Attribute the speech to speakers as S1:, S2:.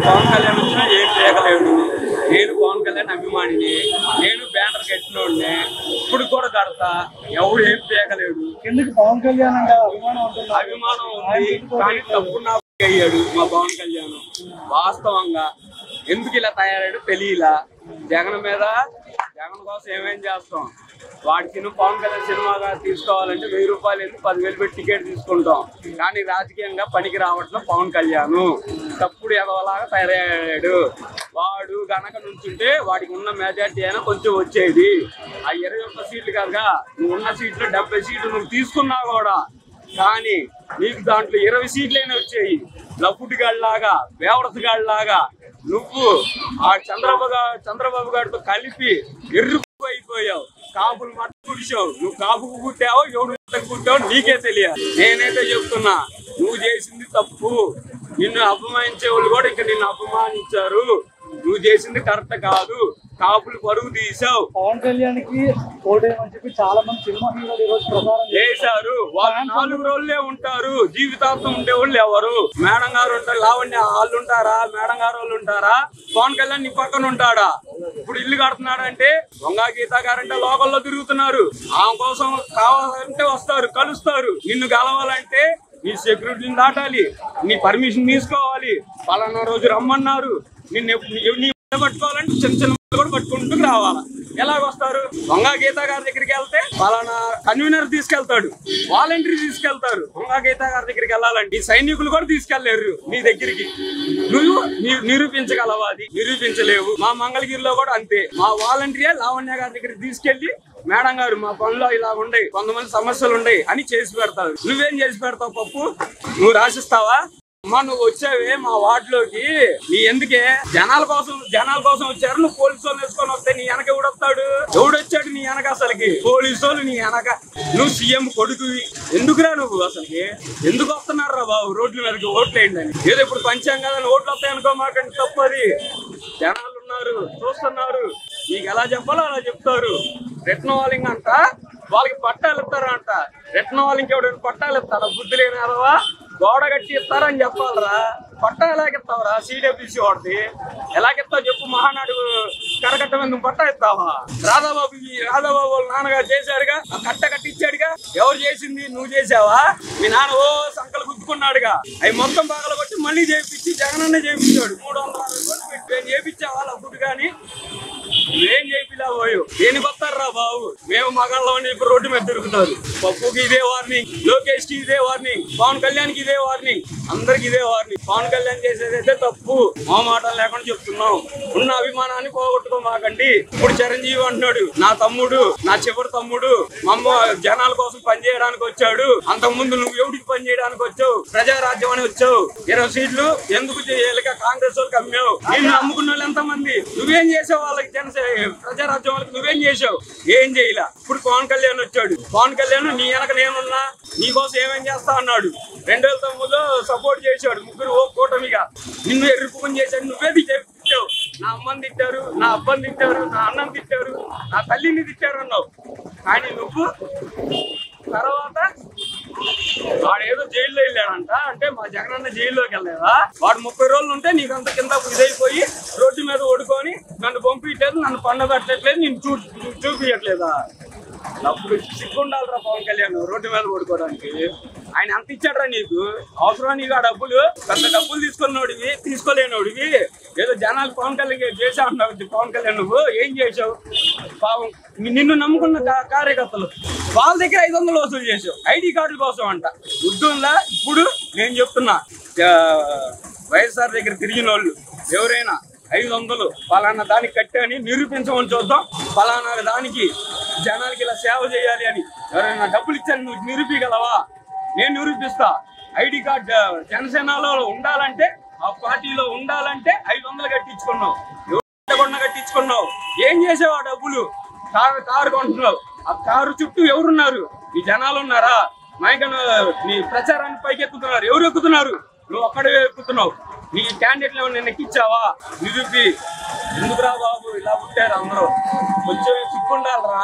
S1: పవన్ కళ్యాణ్ వచ్చినా ఏం చేయగలేడు. నేను పవన్ కళ్యాణ్ అభిమానిని, నేను బ్యానర్ కట్టినోడిని, ఇప్పుడు కూడా కడతా. ఎవడు ఏం చేయగలేడు.
S2: ఎందుకు పవన్ కళ్యాణ్ అంటే
S1: అభిమానం ఉంది, కానీ తప్పు నాకు అయ్యాడు మా పవన్ కళ్యాణ్. వాస్తవంగా ఎందుకు ఇలా తయారాడు తెలియలా. జగన్ మీద, జగన్ కోసం ఏమేం చేస్తాం. వాడి పవన్ కళ్యాణ్ సినిమాగా తీసుకోవాలంటే 1000 రూపాయలు ఎందుకు 10,000 పెట్టి టికెట్ తీసుకుంటాం. కానీ రాజకీయంగా పనికి రావట్లే పవన్ కళ్యాణ్. తప్పుడు ఎదవలాగా తయారయ్యాడు. వాడు గనక నుంచుంటే వాడికి ఉన్న మెజార్టీ అయినా కొంచెం వచ్చేది. ఆ 21 సీట్లు కాదుగా, నువ్వు ఉన్న సీట్లు 70 సీట్లు నువ్వు తీసుకున్నా కూడా, కానీ నీకు దాంట్లో 20 సీట్లైనా వచ్చాయి. లఫుటిగాడిలాగా, బేవరసగాడిలాగా నువ్వు ఆ చంద్రబాబు గారితో కలిపి ఎర్రుకు అయిపోయావు. కాపులు మట్టు కుడిచావు. నువ్వు కాపుకు పుట్టావో ఎవడు పుట్టావో నీకే తెలియదు. నేనైతే చెప్తున్నా, నువ్వు చేసింది తప్పు. నిన్ను అపమానించే వాళ్ళు కూడా ఇంకా నిన్ను అపమానించారు. నువ్వు చేసింది కరెక్ట్ కాదు. కాపులు పరుగు తీసావు.
S2: పవన్ కళ్యాణ్ కి ఓటేయమని చెప్పి చాలా మంది సినిమా హీరోలు ఈ రోజు ప్రచారం
S1: చేశారు. వాళ్ళు 4 రోజులే ఉంటారు. జీవితాంతం ఉండే వాళ్ళు ఎవరు? మేడం గారు ఉంటారు, లావణ్య వాళ్ళు ఉంటారా? మేడం గారు వాళ్ళు ఉంటారా? పవన్ కళ్యాణ్ నీ పక్కన ఉంటాడా? ఇప్పుడు ఇల్లు కడుతున్నాడంటే దొంగ గీత గారంటే లోకల్లో తిరుగుతున్నారు. ఆమె కోసం కావాలంటే వస్తారు, కలుస్తారు. నిన్ను కలవాలంటే నీ సెక్యూరిటీని దాటాలి, నీ పర్మిషన్ తీసుకోవాలి. పలానా రోజు రమ్మన్నారు. నిన్ను పట్టుకోవాలంటే చిన్న చిన్న కూడా పట్టుకుంటూ రావాలా. ఎలాగొస్తారు? దొంగ గీత గారి దగ్గరికి వెళ్తే పలానా కన్వీనర్ తీసుకెళ్తాడు, వాలంటీర్ తీసుకెళ్తారు. దొంగ గీత గారి దగ్గరికి వెళ్ళాలంటే సైనికులు కూడా తీసుకెళ్లేరు నీ దగ్గరికి. నువ్వు నిరూపించగలవా? అది నిరూపించలేవు. మా మంగళగిరిలో కూడా అంతే. మా వాలంటీర్ లావణ్య గారి దగ్గరికి తీసుకెళ్లి, మేడం గారు మా పనులు ఇలా ఉండయి, కొంతమంది సమస్యలు ఉండయి అని చేసి పెడతారు. నువ్వేం చేసి పెడతావు? పప్పు నువ్వు రాసిస్తావా? అమ్మా నువ్వు వచ్చావే మా వార్డులోకి, నీ ఎందుకే? జనాల కోసం వచ్చారు. నువ్వు పోలీసు వాళ్ళు వేసుకొని వస్తే నీ వెనక ఎవడొస్తాడు? ఎవడొచ్చాడు నీ వెనక? అసలుకి పోలీసు వాళ్ళు నీ వెనక. నువ్వు సీఎం కొడుకు. ఎందుకురా నువ్వు అసలుకి? ఎందుకు వస్తున్నారు రా బాబు రోడ్ల మీదకి ఓట్లు వేయండి అని? ఏదో ఇప్పుడు పంచాం కదా ఓట్లు వస్తాయనుకో, మాకంటే తప్పది. జనాలు ఉన్నారు, చూస్తున్నారు. నీకు ఎలా చెప్పాలో అలా చెప్తారు. రిటర్న్ వాలింగ్ అంట, వాళ్ళకి పట్టాలు ఇస్తారంట. రిటర్న్ వాలింగ్ ఎవడైనా పట్టాలు ఇస్తారా? బుద్ధి లేనివా? గోడ కట్టి ఇస్తారని చెప్పాలరా. పట్టా ఎలాగిస్తావరా? సిడబ్ల్యూసీ వాడిది ఎలాగిస్తావు చెప్పు? మహానాడు కరకట్ట మీద నువ్వు పట్టా ఇస్తావా? రాధాబాబు వాళ్ళ నాన్నగారు చేశారుగా, ఆ కట్ట కట్టించాడుగా. ఎవరు చేసింది? నువ్వు చేసావా? మీ నాన్న ఓ సంకలు గుద్దుకున్నాడుగా. అవి మొత్తం పగల కొట్టి మళ్ళీ చేయించి జగనన్న చేయించాడు. 360 కోట్లు పెట్టి చేయించావా? అప్పుడు కానీ నువ్వేం చేయిలా పోయావు. దేనికి వస్తారా బాబు? మేము మగాళ్ళని ఇప్పుడు రోడ్డు మీద తిరుగుతారు. పప్పుకి ఇదే వార్నింగ్, లోకేష్ కి ఇదే వార్నింగ్, పవన్ కళ్యాణ్ కి ఇదే వార్నింగ్, అందరికి ఇదే వార్నింగ్. పవన్ కళ్యాణ్ చేసేదైతే తప్పు. మా మాటలు లేకుండా చెప్తున్నాం. ఉన్న అభిమానాన్ని పోగొట్టుకోమాకండి. ఇప్పుడు చిరంజీవి అంటున్నాడు, నా తమ్ముడు, నా చివరి తమ్ముడు, మమ్మ జనాల కోసం పనిచేయడానికి వచ్చాడు. అంతకుముందు నువ్వు ఎవరికి పని చేయడానికి వచ్చావు? ప్రజారాజ్యం అని వచ్చావు. 20 సీట్లు ఎందుకు చేయాలిగా? కాంగ్రెస్ వాళ్ళకి అమ్మావు. నిన్ను నమ్ముకున్న వాళ్ళు ఎంతమంది? నువ్వేం చేసావు? వాళ్ళకి ప్రజారాజ్యం వాళ్ళకి నువ్వేం చేసావు? ఏం చేయలా. ఇప్పుడు పవన్ కళ్యాణ్ వచ్చాడు. పవన్ కళ్యాణ్ నీ వెనక నేనున్నా, నీ కోసం ఏమేం చేస్తా అన్నాడు. 2009లో సపోర్ట్ చేశాడు. ముగ్గురు కూటమిగా నిన్ను ఎరుపుకొని చేశాడు. నువ్వే తిట్టావు. నా అమ్మని తిట్టారు, నా అబ్బని తిట్టారు, నా అన్నని తిట్టారు, నా తల్లిని తిట్టారు అన్నావు. కానీ నువ్వు తర్వాత వాడేదో జైల్లో వెళ్ళాడంట. అంటే మా జగనన్న జైల్లోకి వెళ్ళలేదా? వాడు 30 రోజులు ఉంటే నీకు అంత కింద ఇదైపోయి రోడ్డు మీద ఓడుకొని నన్ను పంపించలేదు, నన్ను పండబెట్టట్లేదు, నేను చూపించట్లేదా? అప్పుడు సిగ్గుండాలిరా పవన్ కళ్యాణ్ రోడ్డు మీద ఓడుకోవడానికి. ఆయన అంత ఇచ్చాడ్రా నీకు? అవసరం నీకు ఆ డబ్బులు? పెద్ద డబ్బులు తీసుకున్నోడివి, తీసుకోలేనోడివి. ఏదో జనాలు పవన్ కళ్యాణ్ చేసావు అంటున్నావు. పవన్ కళ్యాణ్ నువ్వు ఏం చేసావు? పాపం నిన్ను నమ్ముకున్న కార్యకర్తలు వాళ్ళ దగ్గర 500 వసూలు చేసావు ఐడి కార్డుల కోసం అంట. ఉద్యోగంలా ఇప్పుడు నేను చెప్తున్నా, వైఎస్ఆర్ దగ్గర తిరిగిన వాళ్ళు ఎవరైనా 500 పలానా దానికి కట్టని నిరూపించమని చూద్దాం. పలానా దానికి జనాలకి ఇలా సేవ చేయాలి అని ఎవరైనా డబ్బులు ఇచ్చాను నువ్వు నిరూపించగలవా? నేను నిరూపిస్తా. ఐడి కార్డు జనసేనలో ఉండాలంటే, ఆ పార్టీలో ఉండాలంటే 500 కట్టించుకున్నావు. ఎవరు కట్టించుకున్నావు? ఏం చేసావు? ఆ డబ్బులు కారు కొంటున్నావు. ఆ కారు చుట్టూ ఎవరున్నారు? ఈ జనాలు ఉన్నారా? నీ ప్రచారాన్ని పైకి ఎక్కుతున్నారు. ఎవరు ఎక్కుతున్నారు? నువ్వు ఒక్కడే ఎక్కుతున్నావు. నీ క్యాండిడేట్లు ఏమైనా నిన్న ఎక్కించావా? నిరూపి. ఎందుకురా బాబు ఇలా పుట్టారు అందరూ? కొంచెం సిగ్గుండాలరా.